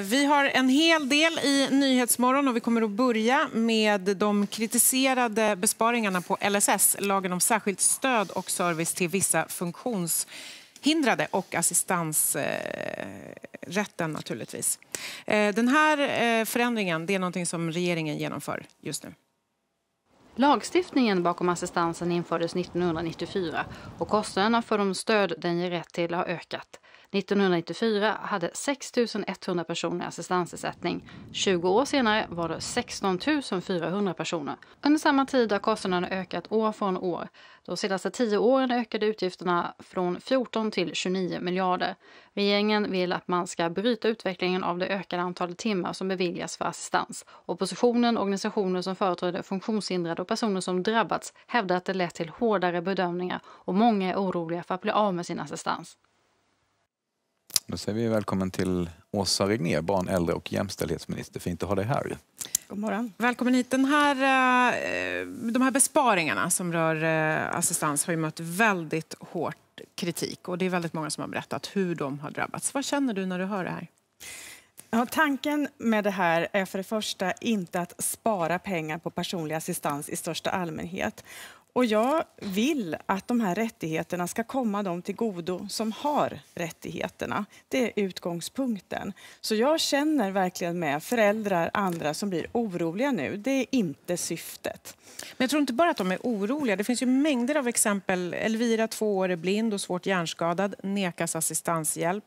Vi har en hel del i Nyhetsmorgon och vi kommer att börja med de kritiserade besparingarna på LSS, lagen om särskilt stöd och service till vissa funktionshindrade och assistansrätten naturligtvis. Den här förändringen, det är någonting som regeringen genomför just nu. Lagstiftningen bakom assistansen infördes 1994 och kostnaderna för de stöd den ger rätt till har ökat. 1994 hade 6 100 personer assistansersättning. 20 år senare var det 16 400 personer. Under samma tid har kostnaderna ökat år från år. De senaste 10 åren ökade utgifterna från 14 till 29 miljarder. Regeringen vill att man ska bryta utvecklingen av det ökade antalet timmar som beviljas för assistans. Oppositionen, organisationer som företräder funktionshindrade och personer som drabbats hävdar att det lett till hårdare bedömningar och många är oroliga för att bli av med sin assistans. Då säger vi välkommen till Åsa Regnér, barn-, äldre- och jämställdhetsminister. Fint att ha dig här. God morgon. Välkommen hit. De här besparingarna som rör assistans har ju mött väldigt hård kritik. Och det är väldigt många som har berättat hur de har drabbats. Vad känner du när du hör det här? Ja, tanken med det här är för det första inte att spara pengar på personlig assistans i största allmänhet. Och jag vill att de här rättigheterna ska komma de till godo som har rättigheterna. Det är utgångspunkten. Så jag känner verkligen med föräldrar, andra som blir oroliga nu. Det är inte syftet. Men jag tror inte bara att de är oroliga. Det finns ju mängder av exempel. Elvira, 2 år, är blind och svårt hjärnskadad, nekas assistanshjälp.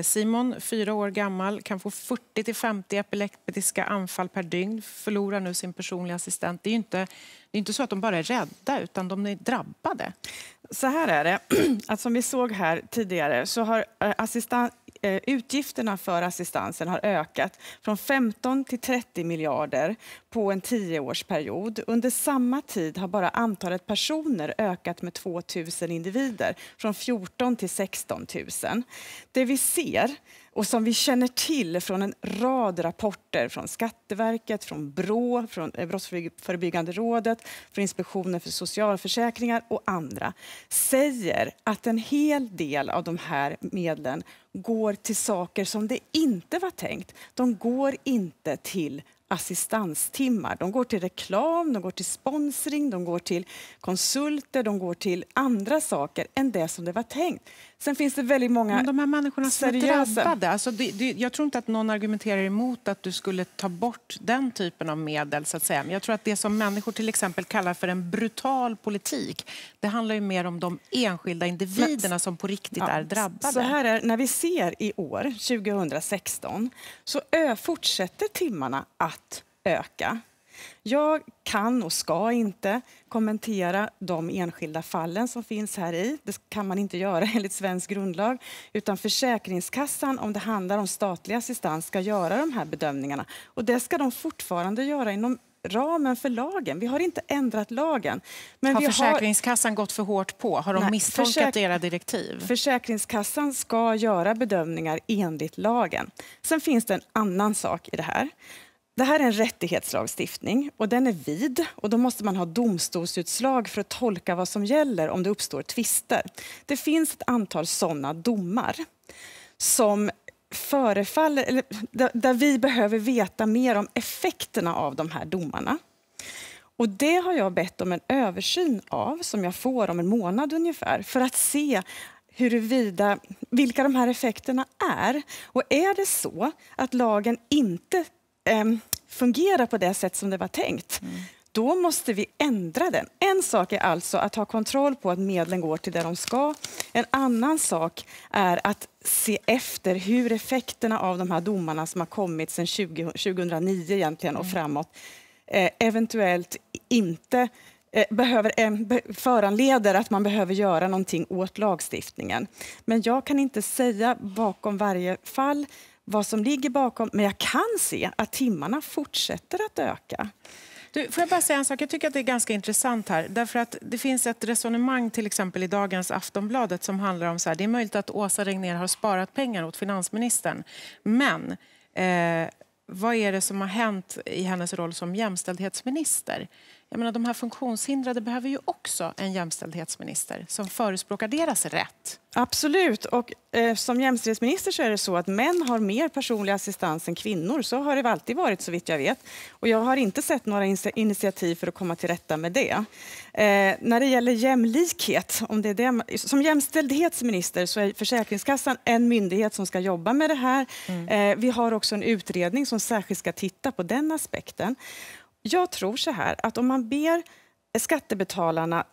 Simon, 4 år gammal, kan få 40-50 epileptiska anfall per dygn, förlorar nu sin personliga assistent. Det är inte så att de bara är rädda, utan de är drabbade. Så här är det, att som vi såg här tidigare så har utgifterna för assistansen har ökat från 15 till 30 miljarder på en 10-årsperiod. Under samma tid har bara antalet personer ökat med 2 000 individer, från 14 till 16 000. Det vi ser och som vi känner till från en rad rapporter från Skatteverket, från BRÅ, från Brottsförebyggande rådet, från Inspektionen för socialförsäkringar och andra, säger att en hel del av de här medlen går till saker som det inte var tänkt. De går inte till assistanstimmar. De går till reklam, de går till sponsring, de går till konsulter, de går till andra saker än det som det var tänkt. Sen finns det väldigt många. Men de här människorna som är drabbade, alltså jag tror inte att någon argumenterar emot att du skulle ta bort den typen av medel, så att säga. Men jag tror att det som människor till exempel kallar för en brutal politik, det handlar ju mer om de enskilda individerna som på riktigt är drabbade. Så här är, när vi ser i år, 2016, så fortsätter timmarna att öka. Jag kan och ska inte kommentera de enskilda fallen som finns här i. Det kan man inte göra enligt svensk grundlag. Utan Försäkringskassan, om det handlar om statlig assistans, ska göra de här bedömningarna. Och det ska de fortfarande göra inom ramen för lagen. Vi har inte ändrat lagen. Men har Försäkringskassan gått för hårt på? Har de misstolkat era direktiv? Försäkringskassan ska göra bedömningar enligt lagen. Sen finns det en annan sak i det här. Det här är en rättighetslagstiftning och den är vid och då måste man ha domstolsutslag för att tolka vad som gäller om det uppstår tvister. Det finns ett antal sådana domar som förefaller, eller där vi behöver veta mer om effekterna av de här domarna. Och det har jag bett om en översyn av som jag får om en månad ungefär för att se vilka de här effekterna är. Och är det så att lagen inte fungerar på det sätt som det var tänkt, då måste vi ändra den. En sak är alltså att ha kontroll på att medlen går till det de ska. En annan sak är att se efter hur effekterna av de här domarna som har kommit sedan 2009 egentligen och framåt eventuellt inte föranleder att man behöver göra någonting åt lagstiftningen. Men jag kan inte säga bakom varje fall vad som ligger bakom, men jag kan se att timmarna fortsätter att öka. Får jag bara säga en sak? Jag tycker att det är ganska intressant här. Därför att det finns ett resonemang till exempel i dagens Aftonbladet som handlar om så här. Det är möjligt att Åsa Regnér har sparat pengar åt finansministern. Men vad är det som har hänt i hennes roll som jämställdhetsminister? Jag menar, de här funktionshindrade behöver ju också en jämställdhetsminister som förespråkar deras rätt. Absolut. Och som jämställdhetsminister så är det så att män har mer personlig assistans än kvinnor. Så har det alltid varit, så vitt jag vet. Och jag har inte sett några initiativ för att komma till rätta med det. När det gäller jämlikhet, som jämställdhetsminister så är Försäkringskassan en myndighet som ska jobba med det här. Vi har också en utredning som särskilt ska titta på den aspekten. Jag tror så här, att om man ber skattebetalarna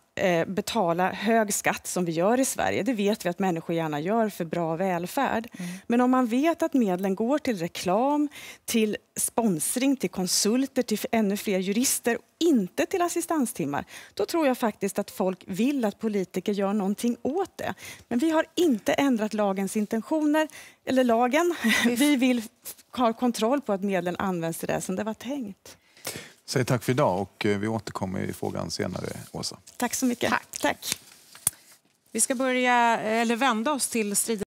betala hög skatt som vi gör i Sverige, det vet vi att människor gärna gör för bra välfärd. Men om man vet att medlen går till reklam, till sponsring, till konsulter, till ännu fler jurister och inte till assistanstimmar, då tror jag faktiskt att folk vill att politiker gör någonting åt det. Men vi har inte ändrat lagens intentioner, eller lagen. Vi vill ha kontroll på att medlen används till det som det var tänkt. Säg tack för idag och vi återkommer i frågan senare, Åsa. Tack så mycket. Tack. Vi ska vända oss till striden.